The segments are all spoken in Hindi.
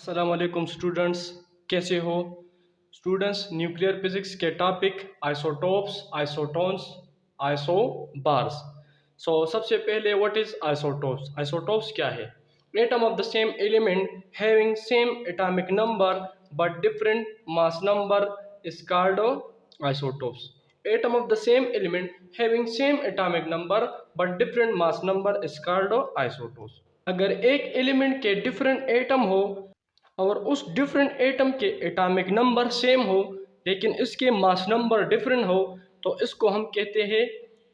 अस्सलाम वालेकुम स्टूडेंट्स, कैसे हो स्टूडेंट्स। न्यूक्लियर फिजिक्स के टॉपिक आइसोटोप्स, आइसोटोन्स, आइसोबार्स। सबसे पहले व्हाट इज आइसोटोप्स। आइसोटोप्स क्या है? Atom of the same element having same atomic number but different mass number is called isotopes. Atom of the same element having same atomic number but different mass number is called isotopes. अगर एक एलिमेंट के डिफरेंट एटम हो और उस डिफरेंट एटम के एटॉमिक नंबर सेम हो लेकिन इसके मास नंबर डिफरेंट हो तो इसको हम कहते हैं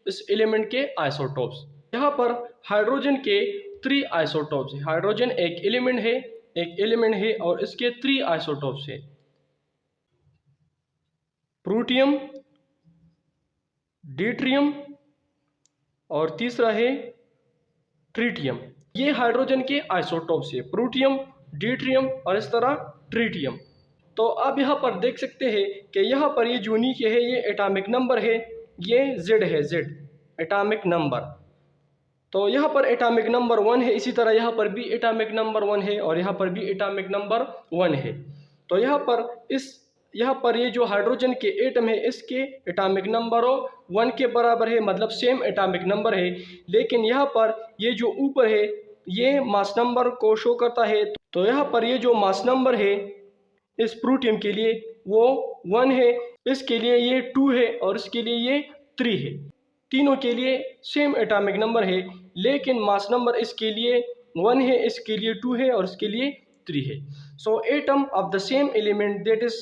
इस एलिमेंट के आइसोटोप्स। यहाँ पर हाइड्रोजन के 3 आइसोटोप्स हैं। हाइड्रोजन एक एलिमेंट है और इसके 3 आइसोटोप्स है। प्रूटियम, ड्यूटेरियम और तीसरा है ट्रिटियम। ये हाइड्रोजन के आइसोटोप्स है, प्रूटियम, ड्यूटेरियम और इस तरह ट्रिटियम। तो आप यहाँ पर देख सकते हैं कि यहाँ पर ये जो नीचे है ये एटॉमिक नंबर है, ये Z है, Z एटॉमिक नंबर। तो यहाँ पर एटॉमिक नंबर 1 है, इसी तरह यहाँ पर भी एटॉमिक नंबर 1 है और यहाँ पर भी एटॉमिक नंबर 1 है। तो यहाँ पर ये जो हाइड्रोजन के एटम है इसके एटॉमिक नंबर 1 के बराबर है, मतलब सेम एटॉमिक नंबर है। लेकिन यहाँ पर ये जो ऊपर है ये मास नंबर को शो करता है। तो यहाँ पर ये जो मास नंबर है इस प्रूटियम के लिए वो 1 है, इसके लिए ये 2 है और इसके लिए ये 3 है। तीनों के लिए सेम एटॉमिक नंबर है लेकिन मास नंबर इसके लिए 1 है, इसके लिए 2 है और इसके लिए 3 है। So atom of the same element that is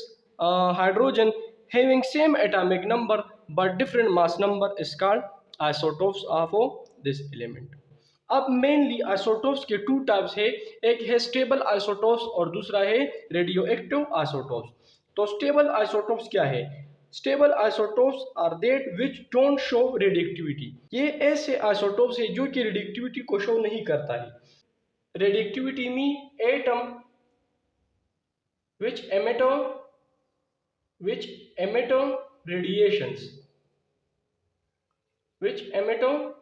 hydrogen having same atomic number but different mass number is called isotopes of this element. अब मेनली आइसोटोप्स के 2 टाइप्स है, एक है स्टेबल आइसोटोप्स और दूसरा है रेडियो एक्टिव आइसोटोप्स। तो स्टेबल आइसोटोप्स क्या है? Stable isotopes are that which don't show radioactivity. ये ऐसे आइसोटोप्स है जो कि रेडिएक्टिविटी को शो नहीं करता है। Radioactivity mean atom which emit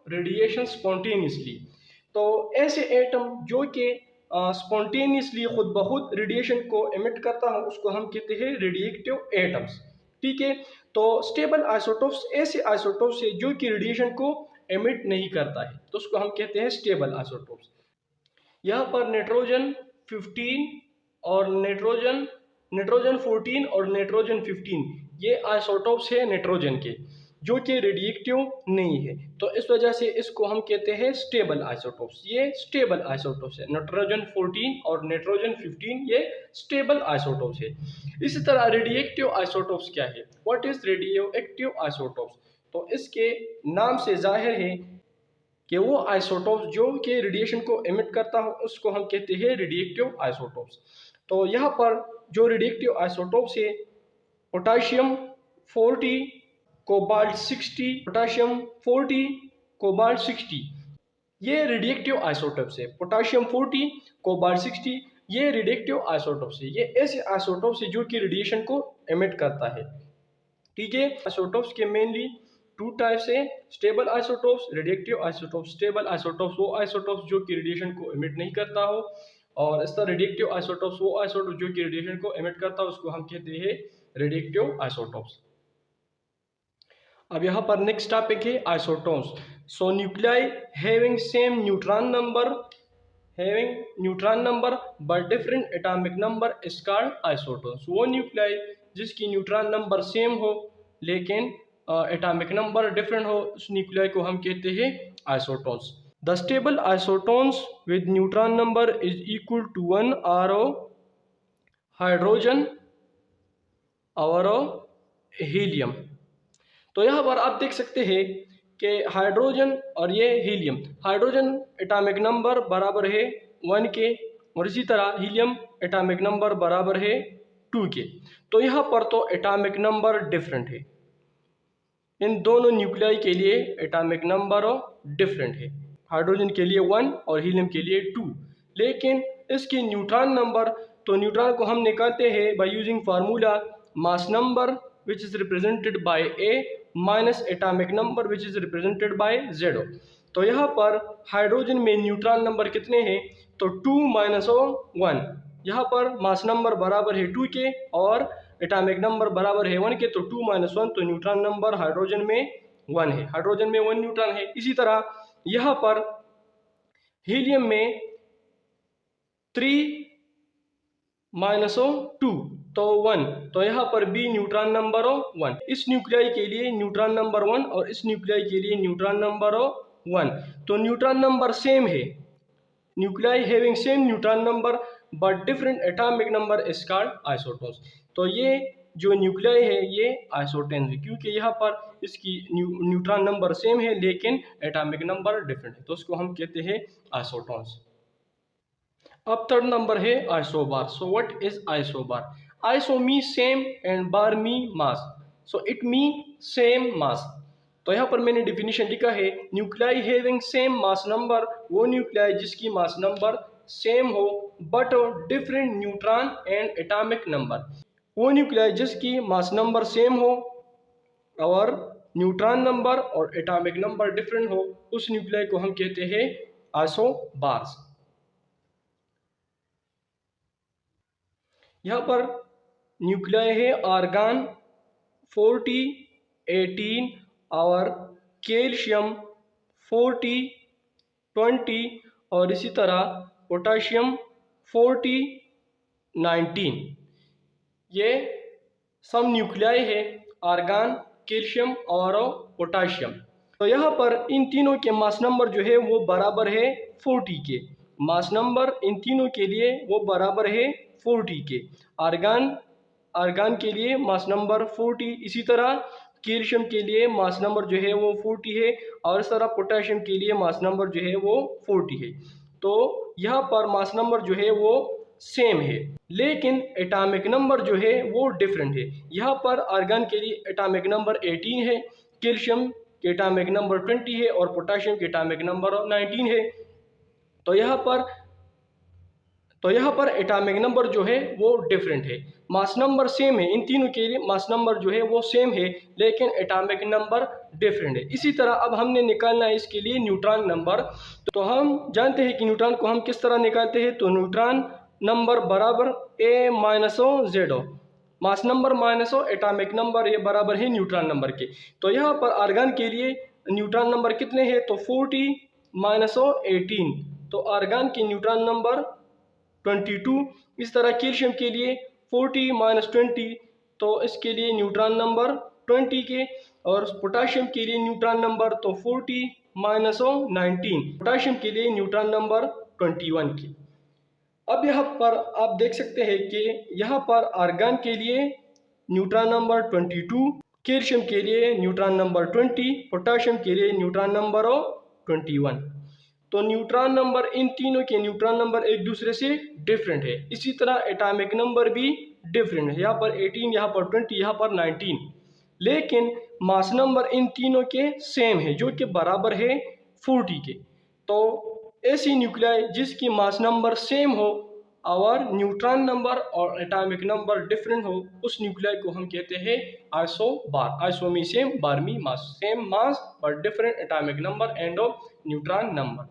radiation spontaneously। तो ऐसे एटम जो कि स्पॉन्टेनियसली खुद ब खुद रेडिएशन को एमिट करता है उसको हम कहते हैं रेडिएक्टिव एटम्स। ठीक है, तो स्टेबल आइसोटोप्स ऐसे आइसोटोप्स है जो कि रेडिएशन को एमिट नहीं करता है तो उसको हम कहते हैं स्टेबल आइसोटोप्स। यहाँ पर नाइट्रोजन 14 और नाइट्रोजन 14 और नाइट्रोजन 15 ये आइसोटोप्स है नाइट्रोजन के जो कि रेडिएक्टिव नहीं है, तो इस वजह से इसको हम कहते हैं स्टेबल आइसोटोप्स। ये स्टेबल आइसोटोप्स है, नाइट्रोजन 14 और नाइट्रोजन 15 ये स्टेबल आइसोटोप्स है। इसी तरह रेडिएक्टिव आइसोटोप्स क्या है? What is radio active isotopes? तो इसके नाम से जाहिर है कि वो आइसोटोप्स जो कि रेडिएशन को एमिट करता हो उसको हम कहते हैं रेडिएक्टिव आइसोटोप्स। तो यहाँ पर जो रेडिएक्टिव आइसोटोप्स है पोटाशियम 40, कोबाल्ट 60, पोटाशियम 40, कोबाल्ट 60 ये रेडिएक्टिव आइसोटोप्स है। पोटाशियम 40, कोबाल्ट 60 ये रेडिएक्टिव आइसोटोप्स है। ये ऐसे आइसोटोप्स है जो कि रेडिएशन को एमिट करता है। ठीक है, आइसोटोप्स के मेनली 2 टाइप्स है, stable isotopes, radioactive isotopes. Stable isotopes वो आइसोटोप्स जो कि रेडिएशन को एमिट नहीं करता हो और इस तरह रेडिएक्टिव आइसोटोप्स वो आइसोटोप जो कि रेडिएशन को एमिट करता है उसको हम कहते हैं रेडिएक्टिव आइसोटोप्स। अब यहाँ पर नेक्स्ट टॉपिक है isotones. So nuclei having same neutron number but different atomic number is called isotones. वो न्यूक्लियाई जिसकी न्यूट्रॉन नंबर सेम हो लेकिन एटॉमिक नंबर डिफरेंट हो उस न्यूक्लियाई को हम कहते हैं isotones. The stable isotones with neutron number is equal to 1 are hydrogen और हीलियम। तो यहाँ पर आप देख सकते हैं कि हाइड्रोजन और ये हीलियम, हाइड्रोजन एटॉमिक नंबर बराबर है 1 के और इसी तरह हीलियम एटॉमिक नंबर बराबर है 2 के। तो यहाँ पर तो एटॉमिक नंबर डिफरेंट है, इन दोनों न्यूक्लियाई के लिए एटॉमिक नंबर डिफरेंट है, हाइड्रोजन के लिए 1 और हीलियम के लिए 2। लेकिन इसकी न्यूट्रॉन नंबर, तो न्यूट्रॉन को हम निकालते हैं by using formula mass number which is represented by A minus atomic number which is represented by Z। तो यहाँ पर हाइड्रोजन में न्यूट्रॉन नंबर कितने हैं? तो 2 - 1 यहाँ पर मास नंबर बराबर है 2 के और एटॉमिक नंबर बराबर है 1 के, तो 2 - 1 तो न्यूट्रॉन नंबर हाइड्रोजन में 1 है, हाइड्रोजन में 1 न्यूट्रॉन है। इसी तरह यहाँ पर हीलियम में 3 - 2 तो 1, तो यहाँ पर भी न्यूट्रॉन नंबर 1। इस न्यूक्लियाई के लिए न्यूट्रॉन नंबर 1 और इस न्यूक्लियाई के लिए न्यूट्रॉन नंबर 1, तो न्यूट्रॉन नंबर सेम है। Nuclei having same neutron number but different atomic number is called isotones. तो ये जो न्यूक्लियाई है ये आइसोटोन्स है, क्योंकि यहाँ पर इसकी न्यूट्रॉन नंबर सेम है लेकिन एटॉमिक नंबर डिफरेंट है, तो उसको हम कहते हैं आइसोटोन्स। अब थर्ड नंबर है isobar. So what is isobar? Iso me same and bar me mass, so it me same mass. तो यहाँ पर मैंने डिफिनीशन लिखा है, nuclei having same mass number, वो न्यूक्लियाई जिसकी मास नंबर सेम हो but different neutron and atomic number. वो न्यूक्लियाई जिसकी मास नंबर सेम हो और न्यूट्रॉन नंबर और एटॉमिक नंबर डिफरेंट हो, उस न्यूक्लियाई को हम कहते हैं आइसोबार्स। यहाँ पर न्यूक्लियाई है आर्गन 40, 18 और कैल्शियम 40, 20 और इसी तरह पोटाशियम 40, 19। ये सब न्यूक्लियाई है आर्गन, कैल्शियम और पोटाशियम। तो यहाँ पर इन तीनों के मास नंबर जो है वो बराबर है 40 के। मास नंबर इन तीनों के लिए वो बराबर है 40 के। आर्गन के लिए मास नंबर 40, इसी तरह कैल्शियम के लिए मास नंबर जो है वो 40 है और इस तरह पोटाशियम के लिए मास नंबर जो है वो 40 है। तो यहाँ पर मास नंबर जो है वो सेम है लेकिन एटॉमिक नंबर जो है वो डिफरेंट है। यहाँ पर आर्गन के लिए एटॉमिक नंबर 18 है, कैल्शियम के एटॉमिक नंबर 20 है और पोटाशियम के एटॉमिक नंबर 19 है। तो यहाँ पर एटॉमिक नंबर जो है वो डिफरेंट है। मास नंबर सेम है, इन तीनों के लिए मास नंबर जो है वो सेम है लेकिन एटॉमिक नंबर डिफरेंट है। इसी तरह अब हमने निकालना है इसके लिए न्यूट्रॉन नंबर। तो हम जानते हैं कि न्यूट्रॉन को हम किस तरह निकालते हैं, तो न्यूट्रॉन नंबर बराबर A-O Z, mass number minus atomic number, ये बराबर है न्यूट्रॉन नंबर के। तो यहाँ पर आर्गन के लिए न्यूट्रॉन नंबर कितने हैं, तो 40 - 18, तो आर्गन के न्यूट्रॉन नंबर 22। इस तरह कैल्शियम के लिए 40 - 20, तो इसके लिए न्यूट्रॉन नंबर 20 के। और पोटाशियम के लिए न्यूट्रॉन नंबर तो 40 - 19, पोटाशियम के लिए न्यूट्रॉन नंबर 21 के। अब यहाँ पर आप देख सकते हैं कि यहाँ पर आर्गन के लिए न्यूट्रॉन नंबर 22, कैल्शियम के लिए न्यूट्रॉन नंबर 20, पोटाशियम के लिए न्यूट्रॉन नंबर 21। तो न्यूट्रॉन नंबर, इन तीनों के न्यूट्रॉन नंबर एक दूसरे से डिफरेंट है। इसी तरह एटॉमिक नंबर भी डिफरेंट है, यहाँ पर 18, यहाँ पर 20, यहाँ पर 19, लेकिन मास नंबर इन तीनों के सेम है जो कि बराबर है 40 के। तो ऐसी न्यूक्लियाई जिसकी मास नंबर सेम हो और न्यूट्रॉन नंबर और एटॉमिक नंबर डिफरेंट हो, उस न्यूक्लियाई को हम कहते हैं आइसोबार। आइसो में सेम, बार में mass, same mass but different atomic number and neutron number.